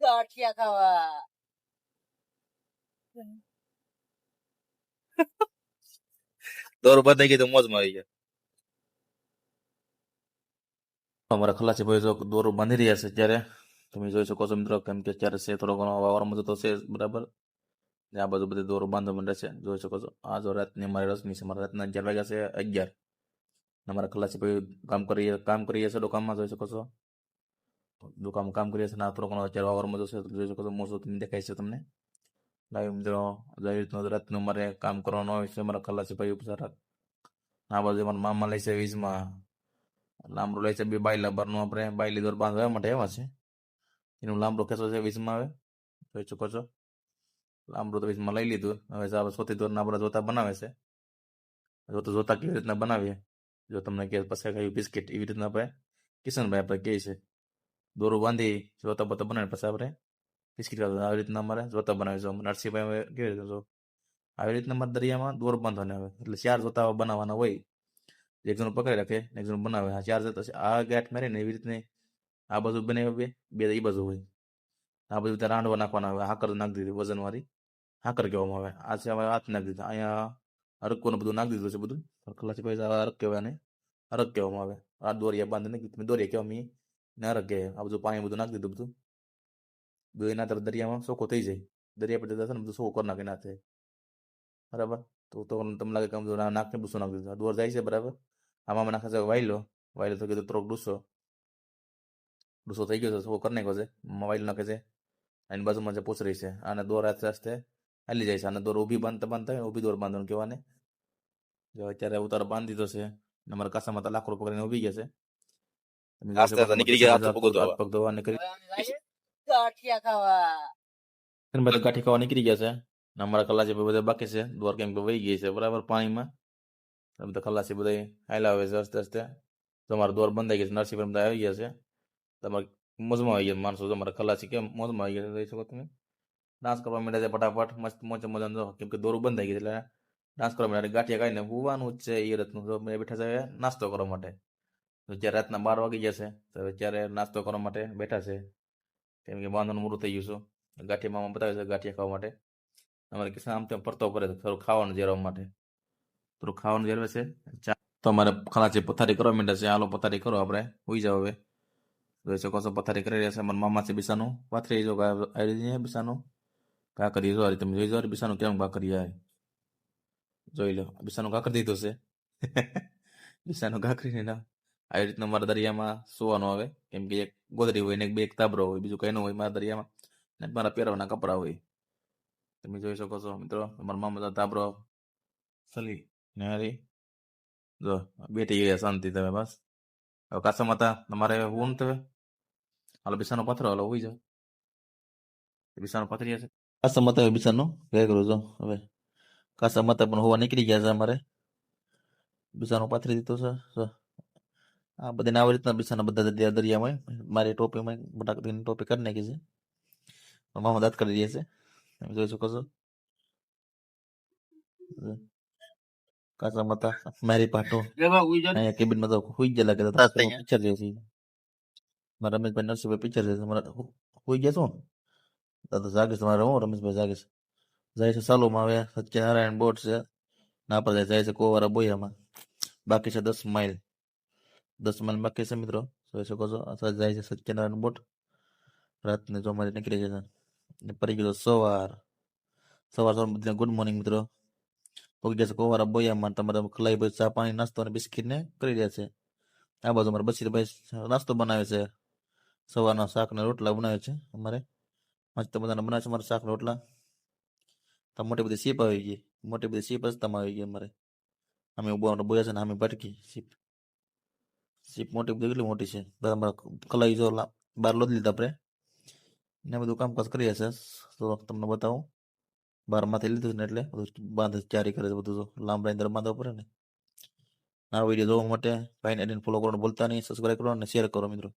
ગાંઠિયા ખાવા દોર બાંધાઈ ગઈ તો મોજમાં આવી ગયા. અમારા ખલાસી ભાઈ જો દોરો બાંધી રહ્યા છે ત્યારે તમે જોઈ શકો છો મિત્રો, કેમ કે ત્યારે છે થોડો ઘણો વાવરમાં જતો છે બરાબર. ને આ બાજુ બધી દોરો બાંધવા માંડે છે, જોઈ શકો છો. આ જો રાતની અમારી રસની છે, મારા રાતના 11 વાગ્યા છે 11. અમારા ખલાસી ભાઈ કામ કરીએ છે દુકાનમાં, જોઈ શકો છો. દુકાનમાં કામ કરીએ છે ને આ થોડો ઘણો અત્યારે વાવરમાં જશે, જોઈ શકો છો. મોસો તમે દેખાય છે તમને લાઈવ મિત્રો. આવી રીતનું રાતનું અમારે કામ કરવાનું હોય છે અમારા ખલાસી ભાઈ ઉપર. આ બાજુ અમારા મામા લે છે વીજમાં લાંબડો લે છે, બે બાયલા બારનું આપણે બાયલી દોર બાંધવા માટે આવ્યા છે. એનું લાંબડો ખેંચો છે વીજમાં. આવે જોઈ શકો છો, લાંબડો તો વીજમાં લઈ લીધું. હવે સોથી દોરના આપણે જોતા બનાવે છે. જોતા કેવી રીતના બનાવીએ જો તમને કે પછી કયું બિસ્કિટ એવી રીતના આપણે કિશનભાઈ આપણે કહે છે. દોરું બાંધી જોતા બોતા બનાવે પછી આપણે બિસ્કિટ આવી રીતના અમારે જોતા બનાવીશું. નરસિંહભાઈ કેવી રીતે જો આવી રીતના અમારે દરિયામાં દોર બાંધવાના આવે એટલે 4 જોતા બનાવવાના હોય. એક જણ પકડી રાખે, એક જણ બનાવે. 4 જતા આ ગાંઠ મારે ને એવી રીતને આ બાજુ બને બે એ બાજુ હોય. આ બાજુ ત્યાં રાંડવા નાખવાના આવે. હાકર નાખી દીધી વજન વાળી હાકર કહેવામાં આવે. આ છે હવે હાથ નાખી દીધા. અહીંયા અરકોને બધું નાખી દીધું છે બધું. ખલાસી ભાઈ અરક કહેવાય ને અરક કહેવામાં આવે. આ દોરિયા બાંધીને તમે દોરિયા કહેવા મી ને અરક કહે. આ બધું પાણી બધું નાખી દીધું બધું. એના તરફ દરિયામાં ચોખ્ખો થઈ જાય. દરિયા પર જતા છે ને બધું ચોખ્ખો કરી નાખી નાખે બરાબર. તો તમને લાગે કે નાખને બુસો નાખી દીધું. દોર જાય છે બરાબર. આમાં નાખે છે વાયલો તો કીધું થોડોક ડૂસો થઈ ગયો છે, ચોખ્ખો કરી નાખ્યો છે. વાયલો નાખે છે. એની બાજુમાં જે પૂછરી છે આને દોર આસ્તે આસ્તે હાલી જાય છે. આને દોર ઊભી બાંધતા ઊભી દોર બાંધવાનું કહેવાને. જો અત્યારે ઉતારો બાંધી દીધો છે. અમારા કાસામાં તો લાકડો પકડીને ઊભી ગયા છે. પગ ધોવા નીકળી ગાંઠિયા ખાવા ગાંઠી ખાવા નીકળી ગયા છે. અમારા ખલાસી બધા બાકી છે. દોર કેમ કે વહી ગઈ છે બરાબર પાણીમાં. તમે તો ખલાસી બધા હાલ્યા આવે છે આસ્તે આસ્તે. તમારો દોર બંધાઈ ગયો છે. નરસિંહ બધા આવી ગયા છે. તમારે મોજમાં આવી ગયા માણસો. તમારા ખલાસી કેમ મોજમાં આવી ગયા જોઈ શકો તમે. ડાન્સ કરવા માંડ્યા છે ફટાફટ મસ્ત મોજ મજાનો. કેમ કે દોરું બંધાઈ ગયું એટલે ડાન્સ કરવા માંડ્યા. ગાંઠિયા ખાઈને હોવાનું જ છે એ રીતનું. તો બેઠા છે નાસ્તો કરવા માટે. જ્યારે રાતના 12 વાગી ગયા છે તો અત્યારે નાસ્તો કરવા માટે બેઠા છે. કેમ કે બાંધવાનું મોડું થઈ ગયું છે. ગાંઠિયા મામા બતાવે છે ગાંઠિયા ખાવા માટે. અમારે કિસ્સા આમ તેમ ફરતો પડે થોડું ખાવાનું જેરવા માટે. થોડું ખાવાનું જેરવે છે. તો અમારે ખલાસી પથારી કરવા માંડ્યા છે. હાલો પથારી કરો આપણે હોઈ જાવ હવે. જોઈ શકો છો પથારી કરી રહ્યા છે. અમારા મામા છે બિસાનું પાથરી જો આવી બિસાનું ઘા કરી જો. તમે જોઈ જાવ બિસાનું કેમ ઘા કરી જાય જોઈ લો. બિસાનું ઘા કરી દીધું છે. બિસાનું ઘા કરીને ના આવી રીતના મારા દરિયામાં સુવાનું આવે. કેમ કે એક ગોદડી હોય ને બે એક તાબરો હોય, બીજું કઈ ન હોય મારા દરિયામાં. ને મારા પહેરવાના કપડા હોય. તમે જોઈ શકો છો મિત્રો. અમારા મામા તાબરો સલી ને હારી જો બેઠી ગયા શાંતિ. તમે બસ હવે કાસા માતા તમારે હું તમે હાલો બિસાનો પથરો હાલો હોઈ જાવ. બિસાનો પથરી હશે કાસા માતા બિસાનો ગયા કરું છો. હવે કાસા માતા પણ હોવા નીકળી ગયા છે અમારે. બિસાનો પાથરી દીધો છે. આ બધાને આવી રીતના બિસાના બધા દરિયામાં મારી ટોપીમાં બટાકાની ટોપી કરી નાખી છે. મામા દાંત કરી રહ્યા છે. તમે જોઈ શકો છો. કાચા માતા મારી પાટો અહીંયા કેબિનમાં તો હુઈ ગયા લાગે. પિક્ચર જે છે મારા રમેશભાઈ નરસિંહભાઈ પિક્ચર છે. તમારા હુઈ ગયા છો દાદા જાગે છે. મારા હું રમેશભાઈ જાગે છે. જાય છે સાલોમાં. આવે સત્યનારાયણ બોટ છે ના પર જાય છે કોવારા બોયામાં. બાકી છે 10 માઇલ. 10 માઇલ બાકી છે મિત્રો. જોઈ શકો છો. અથવા જાય છે સત્યનારાયણ બોટ. રાતને જો અમારે નીકળી જાય છે. પડી ગયો સવાર બધા ગુડ મોર્નિંગ મિત્રો. પગી ગયા છે કોવારા બોયામાં. તમારા ખલાઈ ભાઈ ચા પાણી નાસ્તો અને બિસ્કિટ ને કરી રહ્યા છે. આ બાજુ અમારે બશીરભાઈ નાસ્તો બનાવે છે. સવારના શાક ને રોટલા બનાવે છે. અમારે મસ્ત બધાને બનાવે છે અમારે શાક રોટલા. તો મોટી બધી શીપ આવી ગઈ. મોટી બધી શીપ રસ્તામાં આવી ગઈ અમારે. અમે બોયા છે ને અમે ભટકી શીપ મોટી બધી કેટલી મોટી છે. બધા અમારા ખલાઈ જો બહાર લોદ લીધા આપણે ને બધું કામકાજ કરીએ છે. તો તમને બતાવું બહારમાંથી લીધું ને એટલે બધું બાંધે તૈયારી કરે છે. બધું તો લાંબા અંદર બાંધવા પડે ને. આ વિડીયો જોવા માટે ભાઈને ફોલો કરવાનું ભૂલતા નહીં. સબસ્ક્રાઈબ કરો અને શેર કરો મિત્રો.